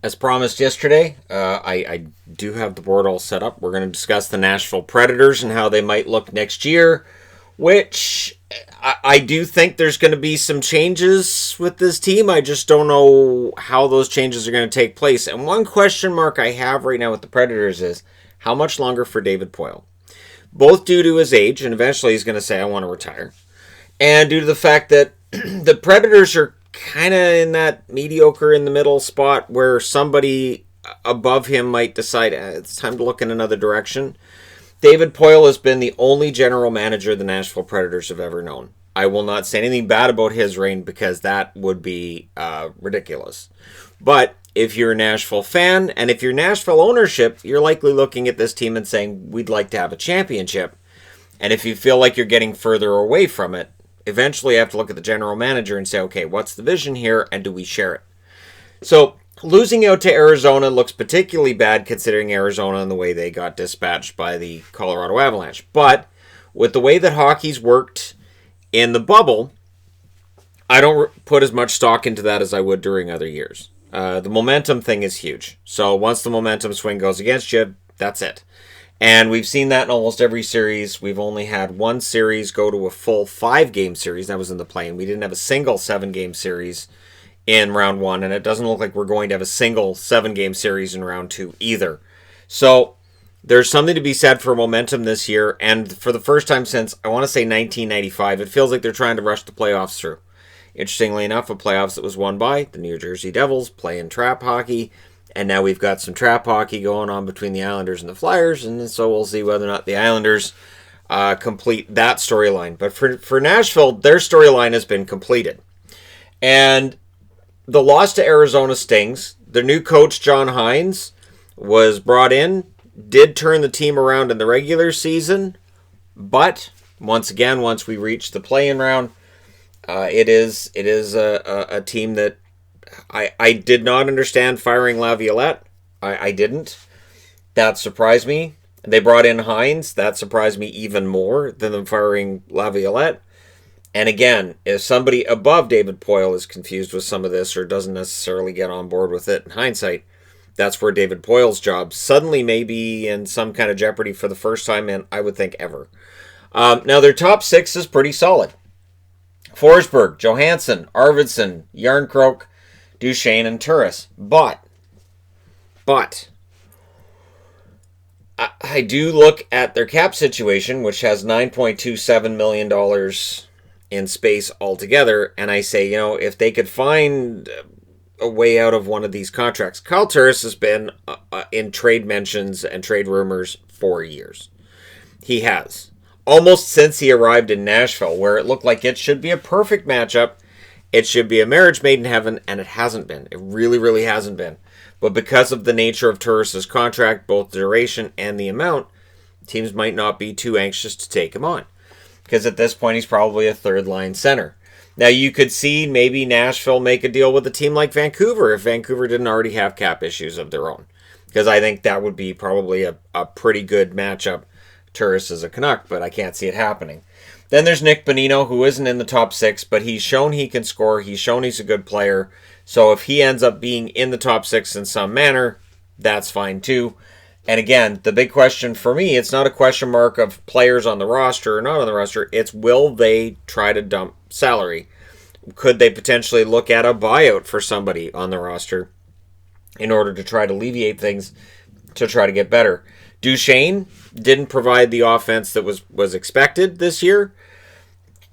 As promised yesterday, I do have the board all set up. We're going to discuss the Nashville Predators and how they might look next year, which I do think there's going to be some changes with this team. I just don't know how those changes are going to take place. And one question mark I have right now with the Predators is how much longer for David Poile? Both due to his age, and eventually he's going to say, I want to retire, and due to the fact that the Predators are kind of in that mediocre in the middle spot where somebody above him might decide it's time to look in another direction. David Poile has been the only general manager the Nashville Predators have ever known. I will not say anything bad about his reign because that would be ridiculous. But if you're a Nashville fan and if you're Nashville ownership, you're likely looking at this team and saying, we'd like to have a championship. And if you feel like you're getting further away from it, eventually you have to look at the general manager and say, okay, what's the vision here and do we share it? So losing out to Arizona looks particularly bad considering Arizona and the way they got dispatched by the Colorado Avalanche. But with the way that hockey's worked in the bubble, I don't put as much stock into that as I would during other years. The momentum thing is huge. So once the momentum swing goes against you, that's it. And we've seen that in almost every series. We've only had one series go to a full 5-game series. That was in the play-in. We didn't have a single 7-game series in round 1. And it doesn't look like we're going to have a single 7-game series in round 2 either. So there's something to be said for momentum this year. And for the first time since, I want to say 1995, it feels like they're trying to rush the playoffs through. Interestingly enough, a playoffs that was won by the New Jersey Devils playing trap hockey. And now we've got some trap hockey going on between the Islanders and the Flyers, and so we'll see whether or not the Islanders complete that storyline. But for Nashville, their storyline has been completed. And the loss to Arizona stings. The new coach, John Hines, was brought in, did turn the team around in the regular season, but once again, once we reach the play-in round, it is a team that I did not understand firing Laviolette. I didn't. That surprised me. They brought in Hines. That surprised me even more than them firing Laviolette. And again, if somebody above David Poile is confused with some of this or doesn't necessarily get on board with it in hindsight, that's where David Poile's job suddenly may be in some kind of jeopardy for the first time in, I would think, ever. Now, their top 6 is pretty solid. Forsberg, Johansson, Arvidsson, Järnkrok, Duchesne, and Turris. But I do look at their cap situation, which has $9.27 million in space altogether, and I say, if they could find a way out of one of these contracts. Kyle Turris has been in trade mentions and trade rumors for years. He has. Almost since he arrived in Nashville, where it looked like it should be a perfect matchup. It should be a marriage made in heaven, and it hasn't been. It really, really hasn't been. But because of the nature of Turris' contract, both duration and the amount, teams might not be too anxious to take him on. Because at this point, he's probably a third-line center. Now, you could see maybe Nashville make a deal with a team like Vancouver if Vancouver didn't already have cap issues of their own. Because I think that would be probably a pretty good matchup. Turris is a Canuck, but I can't see it happening. Then there's Nick Bonino, who isn't in the top 6, but he's shown he can score. He's shown he's a good player. So if he ends up being in the top 6 in some manner, that's fine too. And again, the big question for me, it's not a question mark of players on the roster or not on the roster. It's will they try to dump salary? Could they potentially look at a buyout for somebody on the roster in order to try to alleviate things to try to get better? Duchesne didn't provide the offense that was expected this year.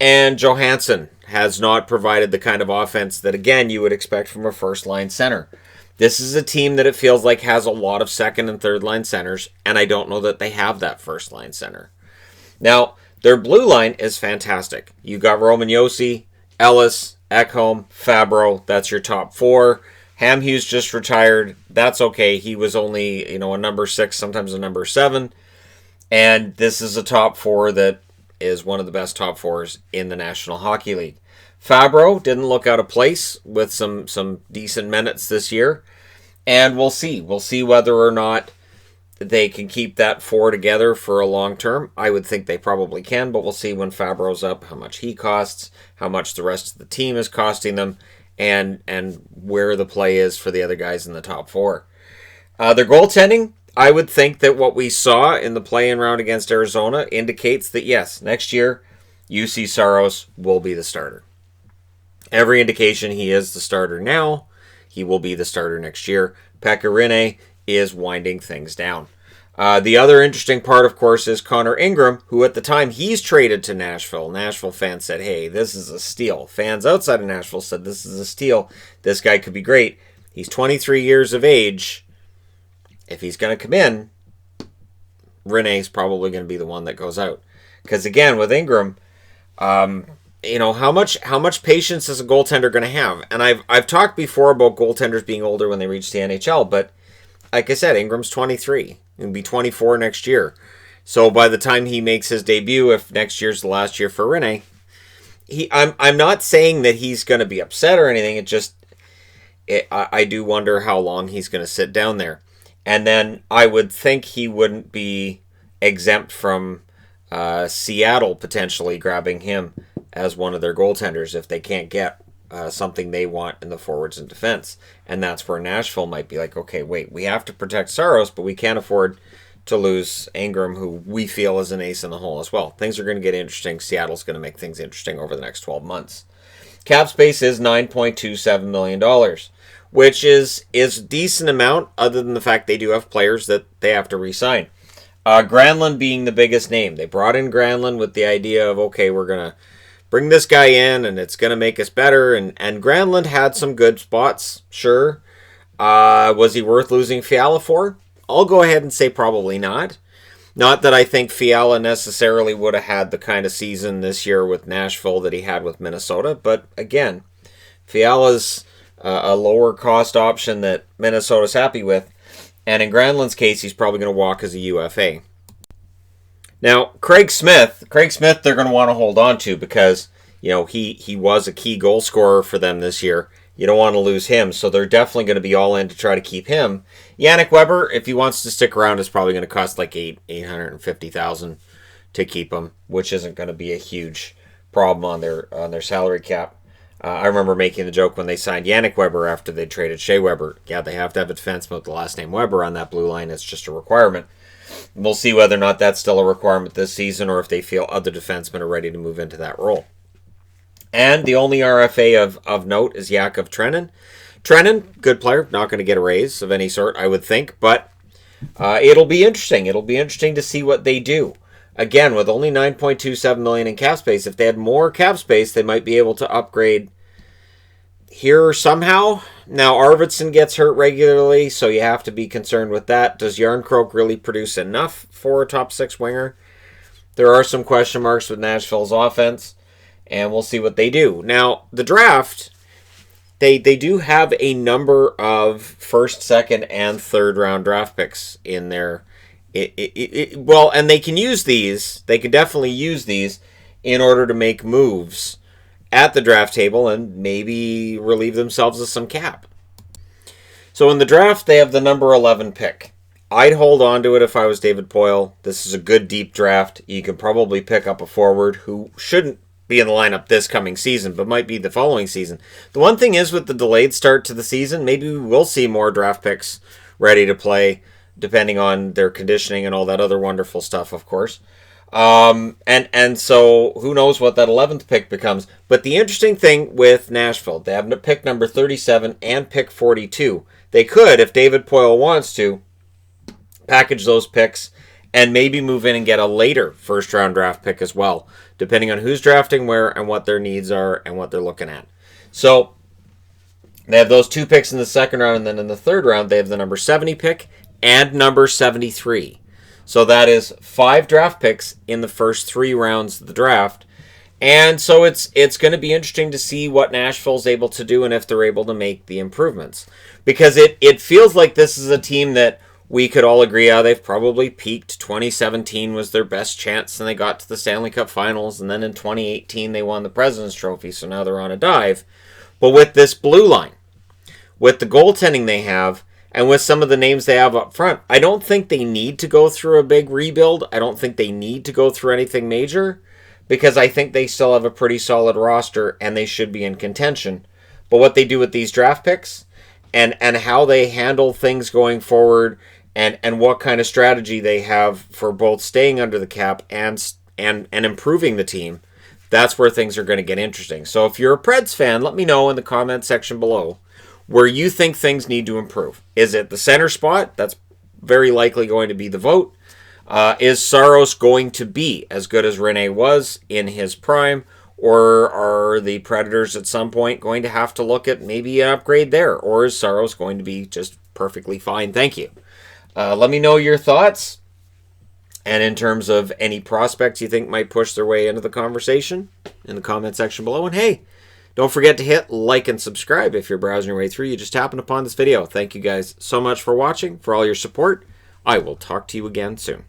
And Johansson has not provided the kind of offense that, again, you would expect from a first-line center. This is a team that it feels like has a lot of second- and third-line centers, and I don't know that they have that first-line center. Now, their blue line is fantastic. You got Roman Josi, Ellis, Ekholm, Fabro. That's your top 4. Hamhuis just retired. That's okay. He was only, a number 6, sometimes a number 7. And this is a top 4 that is one of the best top 4s in the National Hockey League. Fabro didn't look out of place with some decent minutes this year. And we'll see. We'll see whether or not they can keep that 4 together for a long term. I would think they probably can, but we'll see when Fabro's up, how much he costs, how much the rest of the team is costing them, and where the play is for the other guys in the top four. Their goaltending, I would think that what we saw in the play-in round against Arizona indicates that, yes, next year, UC Saros will be the starter. Every indication he is the starter now. He will be the starter next year. Pekka Rinne is winding things down. The other interesting part, of course, is Connor Ingram, who at the time he's traded to Nashville. Nashville fans said, hey, this is a steal. Fans outside of Nashville said, this is a steal. This guy could be great. He's 23 years of age. If he's going to come in, Rinne's probably going to be the one that goes out. Because again, with Ingram, how much patience is a goaltender going to have? And I've talked before about goaltenders being older when they reach the NHL, but like I said, Ingram's 23. He'll be 24 next year. So by the time he makes his debut, if next year's the last year for Rinne, I'm not saying that he's going to be upset or anything. I do wonder how long he's going to sit down there. And then I would think he wouldn't be exempt from Seattle potentially grabbing him as one of their goaltenders if they can't get something they want in the forwards and defense. And that's where Nashville might be like, okay, wait, we have to protect Saros, but we can't afford to lose Ingram, who we feel is an ace in the hole as well. Things are going to get interesting. Seattle's going to make things interesting over the next 12 months. Cap space is $9.27 million. Which is a decent amount, other than the fact they do have players that they have to re-sign. Granlund being the biggest name. They brought in Granlund with the idea of, okay, we're going to bring this guy in, and it's going to make us better. And Granlund had some good spots, sure. Was he worth losing Fiala for? I'll go ahead and say probably not. Not that I think Fiala necessarily would have had the kind of season this year with Nashville that he had with Minnesota. But again, Fiala's a lower cost option that Minnesota's happy with. And in Granlund's case, he's probably going to walk as a UFA. Now, Craig Smith, they're going to want to hold on to because, he was a key goal scorer for them this year. You don't want to lose him, so they're definitely going to be all in to try to keep him. Yannick Weber, if he wants to stick around, is probably going to cost like $850,000 to keep him, which isn't going to be a huge problem on their salary cap. I remember making the joke when they signed Yannick Weber after they traded Shea Weber. Yeah, they have to have a defenseman with the last name Weber on that blue line. It's just a requirement. We'll see whether or not that's still a requirement this season or if they feel other defensemen are ready to move into that role. And the only RFA of note is Yakov Trenin. Trenin, good player, not going to get a raise of any sort, I would think, but it'll be interesting. It'll be interesting to see what they do. Again, with only $9.27 million in cap space, if they had more cap space, they might be able to upgrade here somehow. Now, Arvidsson gets hurt regularly, so you have to be concerned with that. Does Järnkrok really produce enough for a top six winger? There are some question marks with Nashville's offense, and we'll see what they do. Now, the draft, they do have a number of first, second, and third round draft picks in there. And they can use these. They can definitely use these in order to make moves at the draft table and maybe relieve themselves of some cap. So in the draft, they have the number 11 pick. I'd hold on to it if I was David Poile. This is a good deep draft. You can probably pick up a forward who shouldn't be in the lineup this coming season, but might be the following season. The one thing is with the delayed start to the season, maybe we will see more draft picks ready to play, depending on their conditioning and all that other wonderful stuff, of course. And so who knows what that 11th pick becomes. But the interesting thing with Nashville, they have pick number 37 and pick 42. They could, if David Poile wants to, package those picks and maybe move in and get a later first-round draft pick as well, depending on who's drafting where and what their needs are and what they're looking at. So they have those two picks in the second round, and then in the third round, they have the number 70 pick and number 73. So that is 5 draft picks in the first 3 rounds of the draft. And so it's going to be interesting to see what Nashville's able to do and if they're able to make the improvements. Because it feels like this is a team that we could all agree they've probably peaked. 2017 was their best chance, and they got to the Stanley Cup Finals. And then in 2018, they won the President's Trophy, so now they're on a dive. But with this blue line, with the goaltending they have, and with some of the names they have up front, I don't think they need to go through a big rebuild. I don't think they need to go through anything major, because I think they still have a pretty solid roster, and they should be in contention. but what they do with these draft picks and how they handle things going forward, and what kind of strategy they have for both staying under the cap and improving the team. That's where things are going to get interesting. So if you're a Preds fan, let me know in the comment section below where you think things need to improve. Is it the center spot? That's very likely going to be the vote. Is Saros going to be as good as Rene was in his prime? Or are the Predators at some point going to have to look at maybe an upgrade there? Or is Saros going to be just perfectly fine? Thank you. Let me know your thoughts. And in terms of any prospects you think might push their way into the conversation in the comment section below. And hey, don't forget to hit like and subscribe if you're browsing your way through. You just happened upon this video. Thank you guys so much for watching, for all your support. I will talk to you again soon.